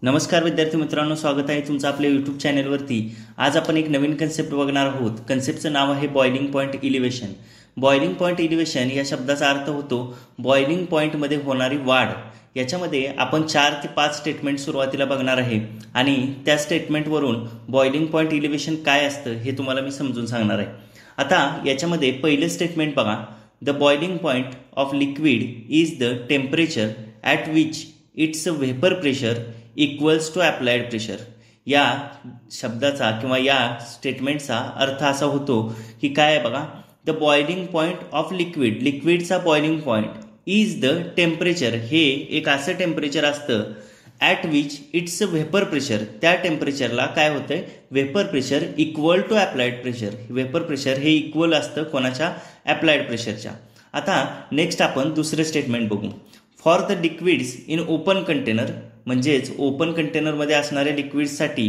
नमस्कार विद्यार्थी मित्रांनो, स्वागत आहे तुमचं आपल्या यूट्यूब चॅनलवरती। आज आपण एक नवीन कन्सेप्ट बघणार आहोत। कन्सेप्टचं नाव आहे boiling point elevation. Boiling point elevation या शब्दाचा अर्थ होतो बॉइलिंग पॉईंटमध्ये होणारी वाढ। याच्यामध्ये आपण 4 ते 5 स्टेटमेंट सुरुवातीला बघणार आहे आणि त्या स्टेटमेंटवरून बॉइलिंग पॉईंट इलिव्हेशन काय असतं हे तुम्हाला मी समजून सांगणार आहे। आता याच्यामध्ये पहिलं स्टेटमेंट बघा, the boiling point of liquid is the temperature at which its vapour pressure equals to applied pressure. या शब्दाचा किंवा या स्टेटमेंटचा अर्थ असा होतो की काय आहे बघा, the boiling point of liquid, लिक्विडचा boiling point is the temperature, हे एक असं टेम्परेचर असतं at which its vapour pressure, त्या टेम्परेचरला काय होतंय, vapour pressure equal to applied pressure. Vapour pressure हे इक्वल असतं कोणाच्या, अप्लाइड प्रेशरच्या। आता नेक्स्ट आपण दुसरं स्टेटमेंट बघू, for the liquids in open container, म्हणजेच ओपन कंटेनरमध्ये असणाऱ्या लिक्विड्ससाठी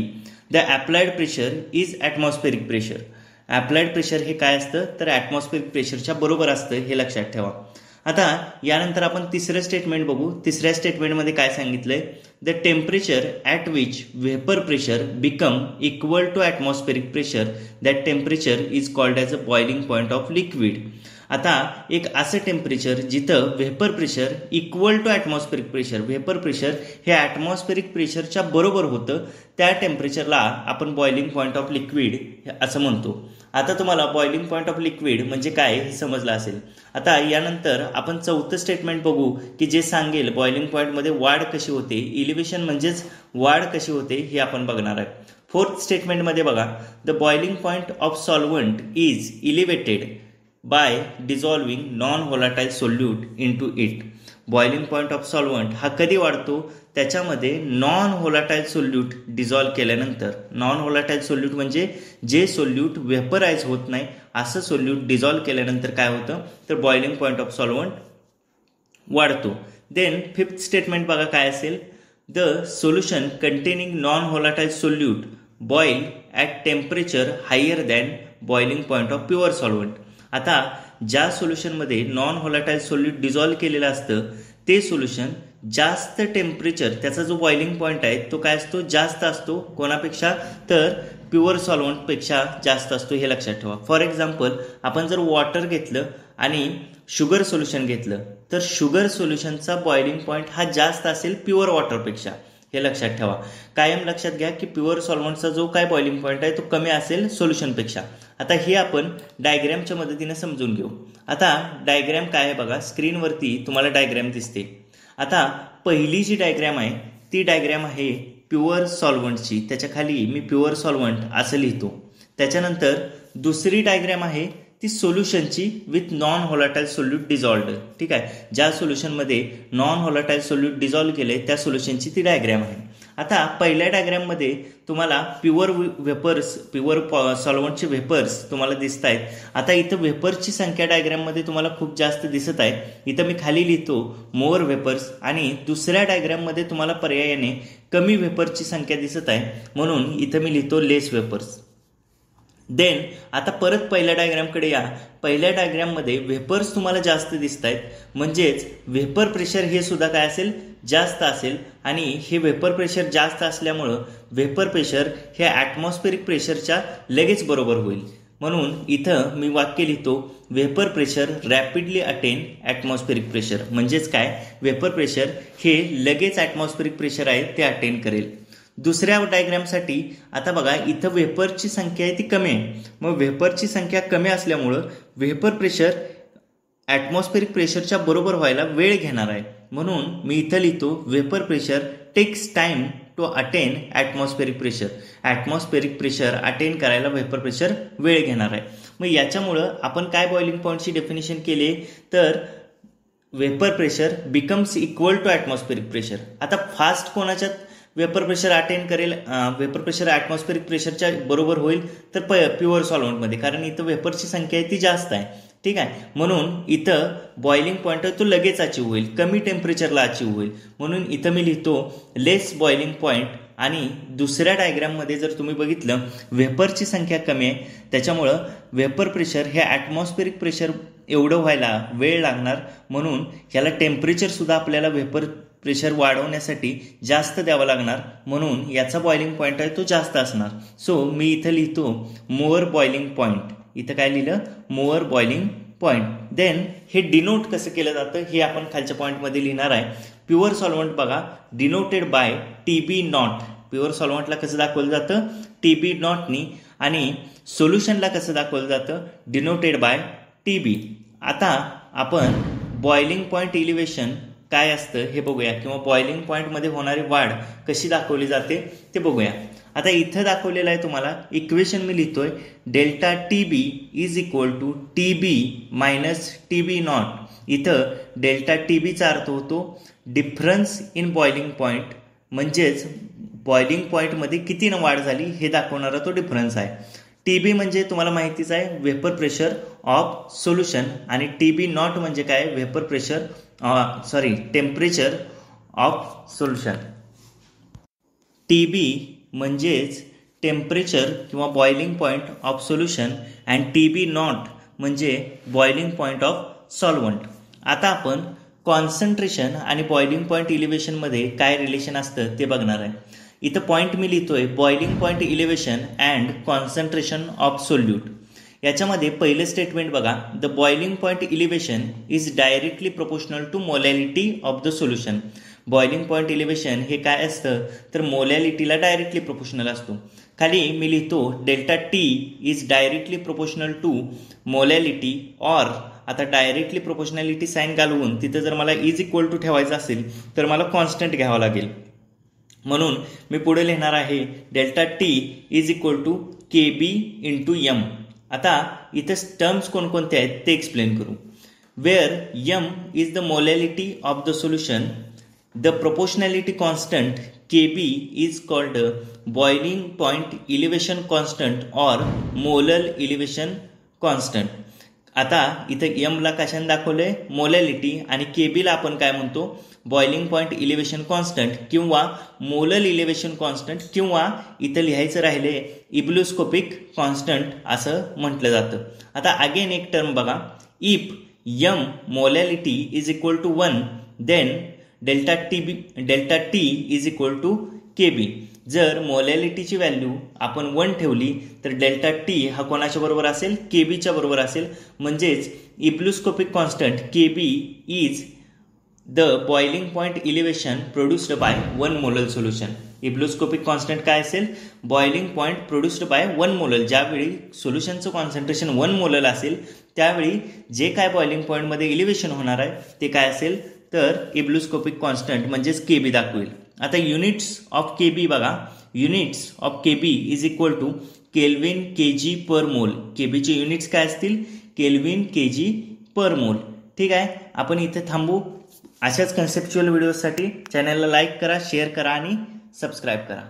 the applied pressure is atmospheric pressure. Applied pressure हे काय असतं तर ॲटमॉस्फेरिक प्रेशरच्या बरोबर असतं, हे लक्षात ठेवा। आता यानंतर आपण तिसरं स्टेटमेंट बघू। तिसऱ्या स्टेटमेंटमध्ये काय सांगितलंय, the temperature at which vapour pressure become equal to atmospheric pressure, that temperature is called as a boiling point of liquid. आता एक असं टेम्परेचर जिथं vapour pressure equal to atmospheric pressure, vapour pressure हे ॲटमॉस्फेरिक प्रेशरच्या बरोबर होतं, त्या टेम्परेचरला आपण बॉइलिंग पॉईंट ऑफ लिक्विड असं म्हणतो। आता तुम्हाला बॉइलिंग पॉईंट ऑफ लिक्विड म्हणजे काय हे समजलं असेल। आता यानंतर आपण चौथं स्टेटमेंट बघू की जे सांगेल बॉइलिंग पॉईंटमध्ये वाढ कशी होते, इलिव्हेशन म्हणजेच वाढ कशी होते हे आपण बघणार आहे। फोर्थ स्टेटमेंटमध्ये बघा, the boiling point of solvent is elevated by dissolving non volatile solute into it. Boiling point of solvent हा कधी वाढतो, त्याच्यामध्ये नॉन व्होलाटाईल सोल्यूट डिझॉल्व केल्यानंतर। नॉन व्होलाटाईल सोल्यूट म्हणजे जे सोल्यूट वेपराइज होत नाही असं सोल्यूट डिझॉल्व केल्यानंतर काय होतं तर बॉइलिंग पॉईंट ऑफ सॉल्व्हंट वाढतो। देन फिफ्थ स्टेटमेंट बघा काय असेल, the solution containing non volatile solute boil at temperature higher than boiling point of pure solvent. आता ज्या सोल्युशनमध्ये नॉन व्होलाटाईल सोल्यूट डिझॉल्व केलेलं असतं ते सोल्युशन जास्त टेम्परेचर, त्याचा जो बॉइलिंग पॉईंट आहे तो काय असतो, जास्त असतो कोणापेक्षा तर प्युअर सॉल्व्हंटपेक्षा जास्त असतो, हे लक्षात ठेवा। फॉर एक्झाम्पल आपण जर वॉटर घेतलं आणि शुगर सोल्युशन घेतलं तर शुगर सोल्युशनचा बॉइलिंग पॉईंट हा जास्त असेल प्युअर वॉटरपेक्षा, हे लक्षात ठेवा। कायम लक्षात घ्या की प्युअर सॉल्व्हंटचा जो काय बॉइलिंग पॉईंट आहे तो कमी असेल सोल्युशनपेक्षा। आता हे आपण डायग्रॅमच्या मदतीने समजून घेऊ। आता डायग्रॅम काय आहे बघा, स्क्रीनवरती तुम्हाला डायग्रॅम दिसते। आता पहिली जी डायग्रॅम आहे ती डायग्रॅम आहे प्युअर सॉल्व्हंटची, त्याच्या खाली मी प्युअर सॉल्व्हंट असं लिहितो। त्याच्यानंतर दुसरी डायग्रॅम आहे ती सोल्युशनची विथ नॉन व्होलाटाईल सोल्यूट डिझॉल्व्ड, ठीक आहे। ज्या सोल्युशनमध्ये नॉन व्होलाटाईल सोल्यूट डिझॉल्व्ह केले त्या सोल्युशनची ती डायग्रॅम आहे। आता पहिल्या डायग्रॅममध्ये तुम्हाला प्युअर वेपर्स, प्युअर सॉल्व्हंटचे वेपर्स तुम्हाला दिसत आहेत। आता इथं वेपर्सची संख्या डायग्रॅममध्ये तुम्हाला खूप जास्त दिसत आहे, इथं मी खाली लिहितो मोर वेपर्स, आणि दुसऱ्या डायग्रॅममध्ये तुम्हाला पर्यायाने कमी वेपर्सची संख्या दिसत आहे म्हणून इथं मी लिहितो लेस वेपर्स। देन आता परत पहिल्या डायग्रॅमकडे या। पहिल्या डायग्रॅममध्ये व्हेपर्स तुम्हाला जास्त दिसत आहेत, म्हणजेच व्हेपर प्रेशर हे सुद्धा काय असेल, जास्त असेल, आणि हे व्हेपर प्रेशर जास्त असल्यामुळं व्हेपर प्रेशर हे ॲटमॉस्फेरिक प्रेशरच्या लगेच बरोबर होईल। म्हणून इथं मी वाक्य लिहितो, vapour pressure rapidly attain atmospheric pressure, म्हणजेच काय, व्हेपर प्रेशर हे लगेच ॲटमॉस्फेरिक प्रेशर आहे ते अटेन करेल। दुसऱ्या डायग्रॅमसाठी आता बघा, इथं व्हेपरची संख्या आहे ती कमी आहे, मग व्हेपरची संख्या कमी असल्यामुळं व्हेपर प्रेशर ॲटमॉस्फेरिक प्रेशरच्या बरोबर व्हायला वेळ घेणार आहे, म्हणून मी इथं लिहितो vapour pressure takes time to attain atmospheric pressure. Atmospheric pressure attain करायला व्हेपर प्रेशर वेळ घेणार आहे। मग याच्यामुळं आपण काय बॉइलिंग पॉईंटची डेफिनेशन केली तर vapour pressure becomes equal to atmospheric pressure. आता फास्ट कोणाच्यात वेपर प्रेशर अटेन करेल, वेपर प्रेशर ॲटमॉस्फेरिक प्रेशरच्या बरोबर होईल तर प्युअर सॉल्व्हंटमध्ये, कारण इथं वेपरची संख्या आहे ती जास्त आहे, ठीक आहे। म्हणून इथं बॉइलिंग पॉईंट तो लगेच अचीव होईल, कमी टेम्परेचरला अचीव होईल, म्हणून इथं मी लिहितो लेस बॉइलिंग पॉईंट। आणि दुसऱ्या डायग्रॅममध्ये जर तुम्ही बघितलं वेपरची संख्या कमी आहे, त्याच्यामुळं वेपर प्रेशर हे ॲटमॉस्फेरिक प्रेशर एवढं व्हायला वेळ लागणार, म्हणून ह्याला टेम्परेचर सुद्धा आपल्याला वेपर प्रेशर वाढवण्यासाठी जास्त द्यावं लागणार, म्हणून याचा बॉइलिंग पॉईंट आहे तो जास्त असणार. सो मी इथं लिहितो मोअर बॉइलिंग पॉईंट. इथं काय लिहिलं? More boiling point. देन हे डिनोट कसं केलं जातं हे आपण खालच्या पॉईंटमध्ये लिहिणार आहे. प्युअर सॉल्व्हंट बघा denoted by TB naught. Pure सॉल्व्हंटला कसं दाखवलं जातं? TB नॉटनी. आणि सोल्युशनला कसं दाखवलं जातं? Denoted by TB. आता आपण बॉइलिंग पॉईंट इलिव्हेशन काय असतं हे बघूया, किंवा बॉइलिंग पॉईंटमध्ये होणारी वाढ कशी दाखवली जाते ते बघूया. आता इथं दाखवलेलं आहे तुम्हाला इक्वेशन मी लिहितोय. Delta TB is equal to TB minus TB naught. इथं डेल्टा TBचा अर्थ होतो डिफरन्स इन बॉइलिंग पॉईंट, म्हणजेच बॉइलिंग पॉईंटमध्ये किती वाढ झाली हे दाखवणारा तो डिफरन्स आहे. TB म्हणजे तुम्हाला माहितीच आहे वेपर प्रेशर ऑफ सोल्युशन, आणि TB नॉट म्हणजे काय? Vapour pressure temperature of solution. TB म्हणजेच टेम्परेचर किंवा boiling point of solution and TB not म्हणजे बॉइलिंग पॉईंट ऑफ सॉल्व्हंट. आता आपण कॉन्सन्ट्रेशन आणि बॉइलिंग पॉईंट इलिव्हेशनमध्ये काय रिलेशन असतं ते बघणार आहे. इथं पॉईंट मी लिहितोय boiling point elevation and concentration of solute. याच्यामध्ये पहिलं स्टेटमेंट बघा, the boiling point elevation is directly proportional to molality of the solution. Boiling point elevation हे काय असतं तर मोलॅलिटीला डायरेक्टली प्रोपोर्शनल असतो. खाली मी लिहितो delta T is directly proportional to molality, or आता डायरेक्टली प्रोपोर्शनॅलिटी साईन घालवून तिथं जर मला इज इक्वल टू ठेवायचं असेल तर मला कॉन्स्टंट घ्यावं लागेल, म्हणून मी पुढे लिहिणार आहे delta T is equal to KB into M. आता इथं टर्म्स कोणकोणते आहेत ते एक्सप्लेन करू. Where M is the molality of the solution, the proportionality constant KB is called boiling point elevation constant or molal elevation constant. आता इथं M ला कशाने दाखवलंय? मोलॅलिटी, आणि KB ला आपण काय म्हणतो? बॉइलिंग पॉईंट इलिव्हेशन कॉन्स्टंट किंवा मोलल इलिव्हेशन कॉन्स्टंट, किंवा इथं लिहायचं राहिले इब्लोस्कोपिक कॉन्स्टंट असं म्हटलं जातं. आता अगेन एक टर्म बघा, if M molality is equal to 1 then delta T is equal to KB. जर मोलॅलिटीची व्हॅल्यू आपण 1 ठेवली तर डेल्टा T हा कोणाच्या बरोबर असेल? KBच्या बरोबर असेल. म्हणजेच ebullioscopic constant KB is the boiling point elevation produced by 1 molal solution. Ebullioscopic constant काय असेल? Boiling point produced by 1 molal. ज्यावेळी सोल्युशनचं कॉन्सन्ट्रेशन 1 मोलल असेल त्यावेळी जे काय बॉइलिंग पॉईंटमध्ये इलिव्हेशन होणार आहे ते काय असेल तर इब्लोस्कोपिक कॉन्स्टंट म्हणजेच KB दाखवेल. आता युनिट्स ऑफ KB बघा, units of KB is equal to kelvin kg per mole. KBचे युनिट्स काय असतील? केल्विन kg पर मोल. ठीक आहे, आपण इथे थांबू. अशाच कन्सेप्च्युअल व्हिडिओसाठी चॅनलला लाईक करा, शेअर करा आणि सबस्क्राईब करा.